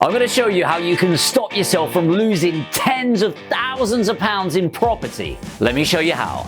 I'm going to show you how you can stop yourself from losing tens of thousands of pounds in property. Let me show you how.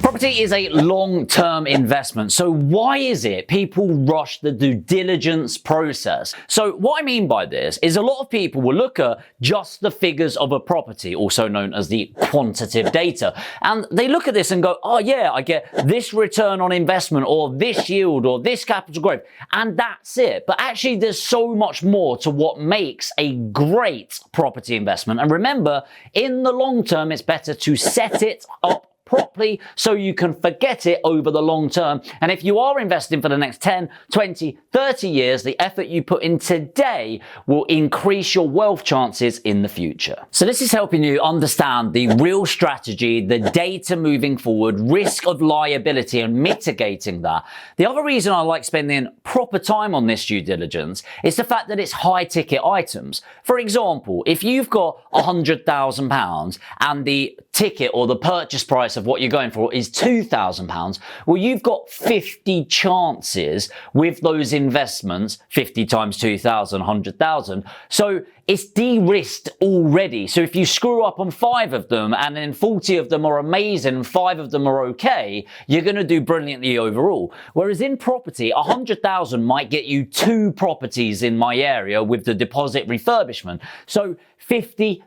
Property is a long-term investment, so why is it people rush the due diligence process? So what I mean by this is a lot of people will look at just the figures of a property, also known as the quantitative data, and they look at this and go, oh yeah, I get this return on investment or this yield or this capital growth, and that's it. But actually there's so much more to what makes a great property investment. And remember, in the long term, it's better to set it up properly so you can forget it over the long term. And if you are investing for the next 10, 20, 30 years, the effort you put in today will increase your wealth chances in the future. So this is helping you understand the real strategy, the data moving forward, risk of liability and mitigating that. The other reason I like spending proper time on this due diligence is the fact that it's high ticket items. For example, if you've got £100,000 and the ticket or the purchase price of what you're going for is £2,000, well, you've got 50 chances with those investments, 50 times 2,000, 100,000. So it's de-risked already. So if you screw up on 5 of them and then 40 of them are amazing and 5 of them are okay, you're going to do brilliantly overall. Whereas in property, 100,000 might get you 2 properties in my area with the deposit refurbishment. So 50-50.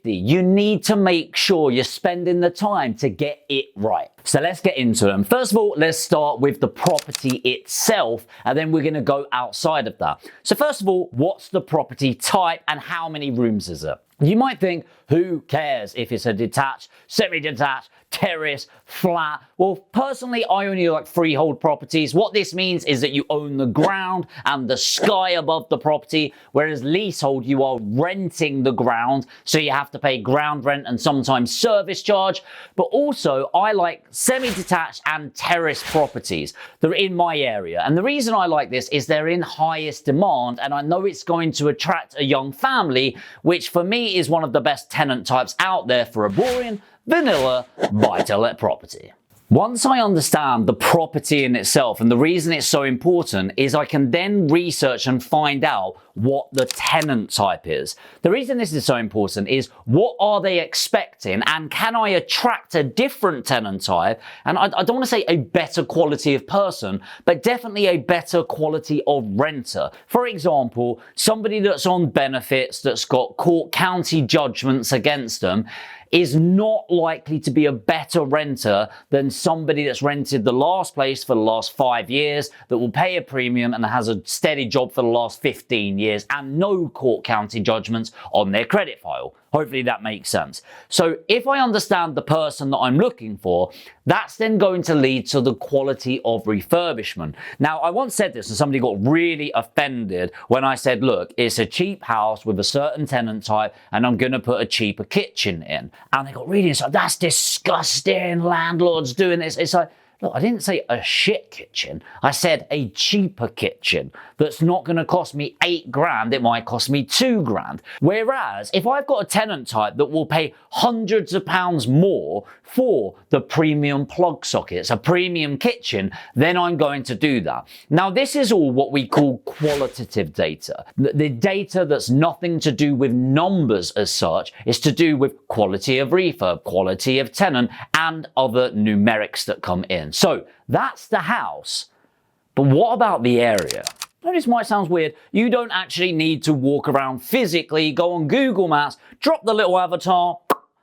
You need to make sure you're spending the time to get it right. So let's get into them. First of all, let's start with the property itself, and then we're going to go outside of that. So first of all, what's the property type and how many rooms is it? You might think, who cares if it's a detached, semi-detached, terrace, flat? Well, personally, I only like freehold properties. What this means is that you own the ground and the sky above the property, whereas leasehold, you are renting the ground, so you have to pay ground rent and sometimes service charge. But also, I like semi-detached and terrace properties. They're in my area. And the reason I like this is they're in highest demand, and I know it's going to attract a young family, which for me is one of the best tenant types out there for a boring, vanilla buy-to-let property. Once I understand the property in itself, and the reason it's so important is I can then research and find out what the tenant type is. The reason this is so important is what are they expecting, and can I attract a different tenant type? And I don't want to say a better quality of person, but definitely a better quality of renter. For example, somebody that's on benefits, that's got court county judgments against them, is not likely to be a better renter than somebody that's rented the last place for the last 5 years, that will pay a premium and has a steady job for the last 15 years and no court county judgments on their credit file. Hopefully that makes sense. So if I understand the person that I'm looking for, that's then going to lead to the quality of refurbishment. Now, I once said this and somebody got really offended when I said, look, it's a cheap house with a certain tenant type and I'm going to put a cheaper kitchen in. And they got really inside, that's disgusting, landlords doing this. It's like, look, I didn't say a shit kitchen. I said a cheaper kitchen that's not going to cost me 8 grand. It might cost me 2 grand. Whereas if I've got a tenant type that will pay hundreds of pounds more for the premium plug sockets, a premium kitchen, then I'm going to do that. Now, this is all what we call qualitative data. The data that's nothing to do with numbers as such. Is to do with quality of refurb, quality of tenant, and other numerics that come in. So that's the house. But what about the area? Now, this might sound weird. You don't actually need to walk around physically, go on Google Maps, drop the little avatar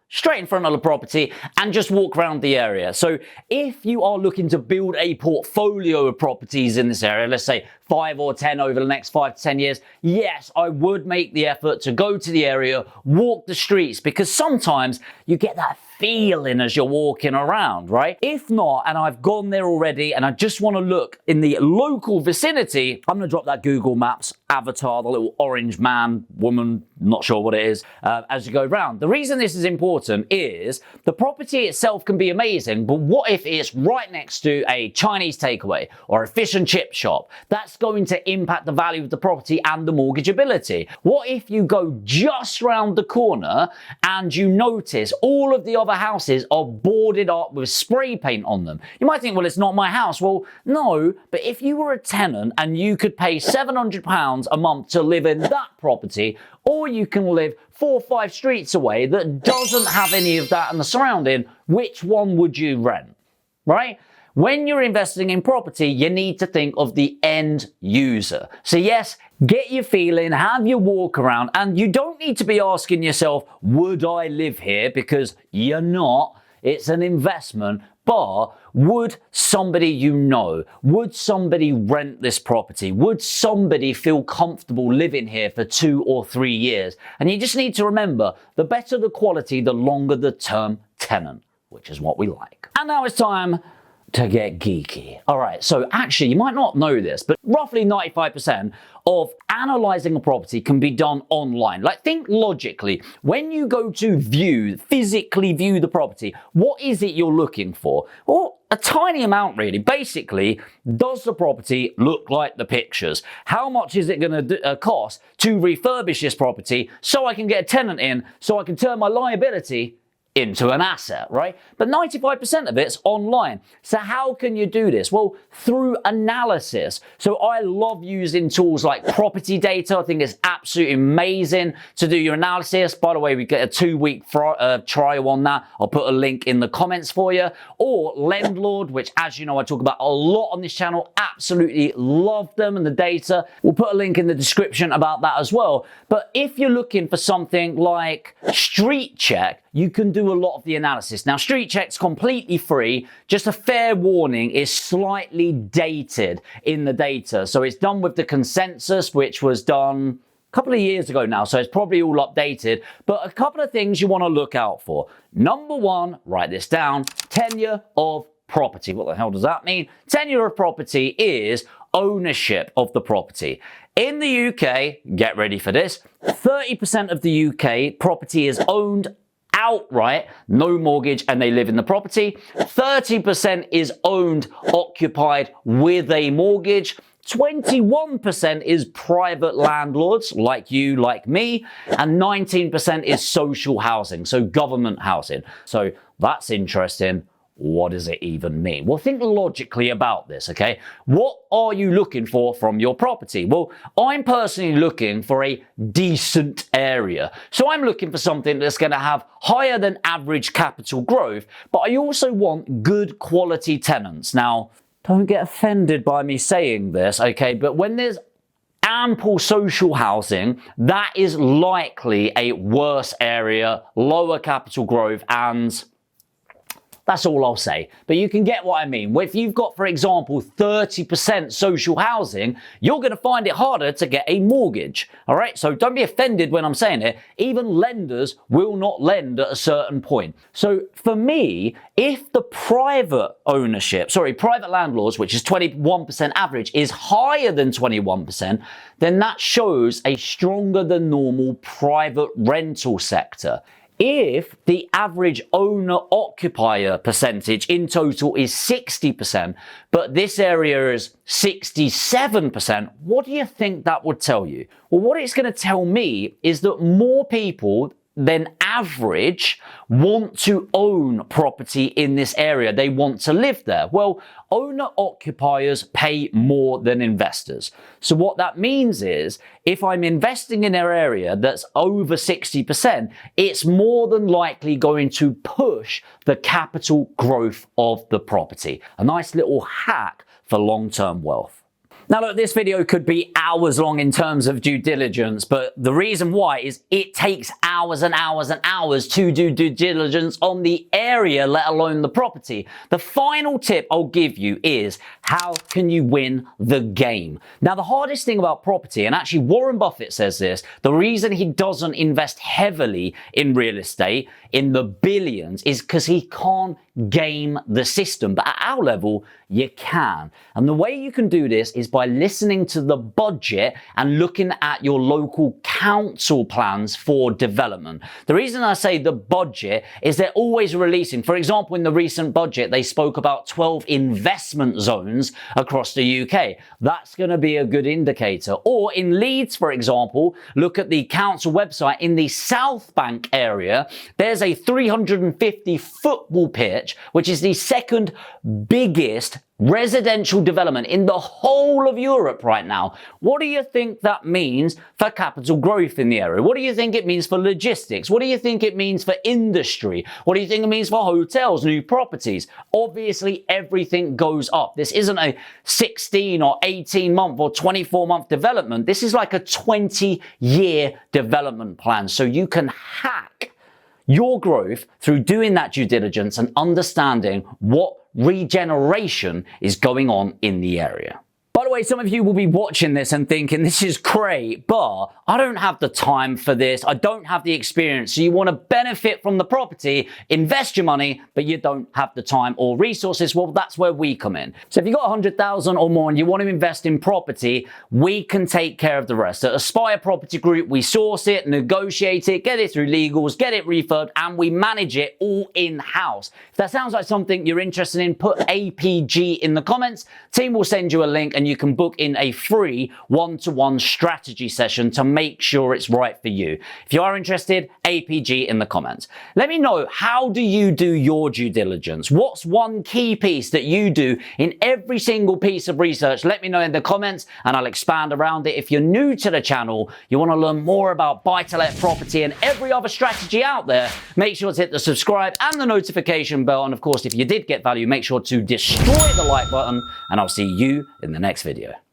straight in front of the property and just walk around the area. So if you are looking to build a portfolio of properties in this area, let's say 5 or 10 over the next 5 to 10 years, yes, I would make the effort to go to the area, walk the streets, because sometimes you get that feeling as you're walking around, right? If not, and I've gone there already and I just want to look in the local vicinity, I'm going to drop that Google Maps avatar, the little orange man, woman, not sure what it is, as you go around. The reason this is important is the property itself can be amazing, but what if it's right next to a Chinese takeaway or a fish and chip shop? That's that's going to impact the value of the property and the mortgageability. What if you go just round the corner and you notice all of the other houses are boarded up with spray paint on them? You might think, well, it's not my house. Well, no, but if you were a tenant and you could pay £700 a month to live in that property, or you can live 4 or 5 streets away that doesn't have any of that in the surrounding, which one would you rent, right? When you're investing in property, you need to think of the end user. So yes, get your feeling, have your walk around, and you don't need to be asking yourself, would I live here? Because you're not. It's an investment. But would somebody you know, would somebody rent this property? Would somebody feel comfortable living here for 2 or 3 years? And you just need to remember, the better the quality, the longer the term tenant, which is what we like. And now it's time to get geeky. All right, so actually, you might not know this, but roughly 95% of analyzing a property can be done online. Like, think logically. When you go to physically view the property, what is it you're looking for? Well, a tiny amount really. Basically, does the property look like the pictures? How much is it going to cost to refurbish this property so I can get a tenant in, so I can turn my liability into an asset, right? But 95% of it's online. So how can you do this? Well, through analysis. So I love using tools like property data. I think it's absolutely amazing to do your analysis. By the way, we get a 2-week trial on that. I'll put a link in the comments for you. Or Landlord, which, as you know, I talk about a lot on this channel. Absolutely love them and the data. We'll put a link in the description about that as well. But if you're looking for something like Street Check, you can do a lot of the analysis. Now, Street Check's completely free. Just a fair warning, is slightly dated in the data. So it's done with the consensus, which was done a couple of years ago now, so it's probably all updated. But a couple of things you want to look out for. Number 1, write this down, tenure of property. What the hell does that mean? Tenure of property is ownership of the property. In the UK, get ready for this, 30% of the UK property is owned outright, no mortgage, and they live in the property. 30% is owned, occupied with a mortgage. 21% is private landlords like you, like me, and 19% is social housing, so government housing. So that's interesting. What does it even mean? Well, think logically about this, okay? What are you looking for from your property? Well, I'm personally looking for a decent area. So I'm looking for something that's going to have higher than average capital growth, but I also want good quality tenants. Now, don't get offended by me saying this, okay? But when there's ample social housing, that is likely a worse area, lower capital growth, and that's all I'll say. But you can get what I mean. If you've got, for example, 30% social housing, you're going to find it harder to get a mortgage. All right? So don't be offended when I'm saying it. Even lenders will not lend at a certain point. So for me, if the private landlords, which is 21% average, is higher than 21%, then that shows a stronger than normal private rental sector. If the average owner-occupier percentage in total is 60%, but this area is 67%, what do you think that would tell you? Well, what it's going to tell me is that more people than average want to own property in this area. They want to live there. Well, owner-occupiers pay more than investors. So what that means is, if I'm investing in an area that's over 60%, it's more than likely going to push the capital growth of the property. A nice little hack for long-term wealth. Now look, this video could be hours long in terms of due diligence, but the reason why is it takes hours and hours and hours to do due diligence on the area, let alone the property. The final tip I'll give you is, how can you win the game? Now, the hardest thing about property, and actually Warren Buffett says this, the reason he doesn't invest heavily in real estate, in the billions, is because he can't game the system. But at our level, you can. And the way you can do this is by listening to the budget and looking at your local council plans for development. development. The reason I say the budget is they're always releasing. For example, in the recent budget, they spoke about 12 investment zones across the UK. That's going to be a good indicator. Or in Leeds, for example, look at the council website. In the South Bank area, there's a 350 football pitch, which is the second biggest residential development in the whole of Europe right now. What do you think that means for capital growth in the area? What do you think it means for logistics? What do you think it means for industry? What do you think it means for hotels, new properties? Obviously, everything goes up. This isn't a 16 or 18 month or 24 month development. This is like a 20-year development plan. So you can hack your growth through doing that due diligence and understanding what regeneration is going on in the area. By the way, some of you will be watching this and thinking, this is great, but I don't have the time for this. I don't have the experience. So you want to benefit from the property, invest your money, but you don't have the time or resources. Well, that's where we come in. So if you've got 100,000 or more and you want to invest in property, we can take care of the rest. At Aspire Property Group, we source it, negotiate it, get it through legals, get it refurbed, and we manage it all in-house. If that sounds like something you're interested in, put APG in the comments. Team will send you a link and you can book in a free one-to-one strategy session to make sure it's right for you. If you are interested, APG in the comments. Let me know, how do you do your due diligence? What's one key piece that you do in every single piece of research? Let me know in the comments and I'll expand around it. If you're new to the channel, you want to learn more about buy-to-let property and every other strategy out there, make sure to hit the subscribe and the notification bell. And of course, if you did get value, make sure to destroy the like button and I'll see you in the next video.